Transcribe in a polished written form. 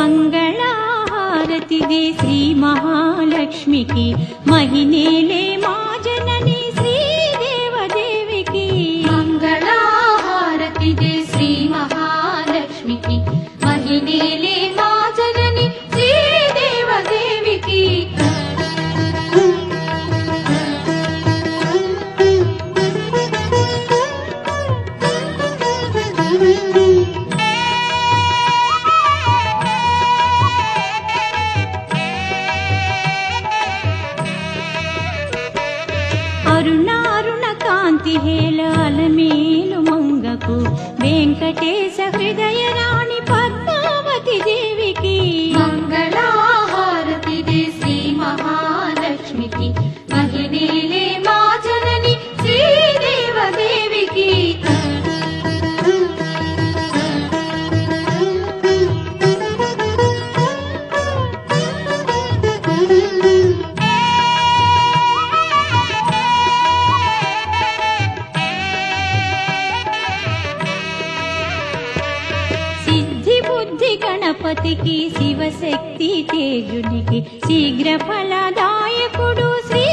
మంగళహారతిదే శ్రీ మహాలక్ష్మికి మహినేలే మా జనని శ్రీదేవదేవికి మంగళహారతిదే శ్రీ మహాలక్ష్మికి మహినేలే మా జనని శ్రీదేవదేవికి అరుణారుణ కాంతి హేళ అలమేలు మంగకు వెంకటేశ హృదయ రాణి పద్మావతి దేవికి మంగళహారతిదే శ్రీ మహాలక్ష్మికి మహినేలే మా జనని శ్రీదేవదేవికి సిద్ధి బుద్ధి గణపతికి శివశక్తి తేజునికి శీఘ్ర ఫలదాయకుడు శ్రీ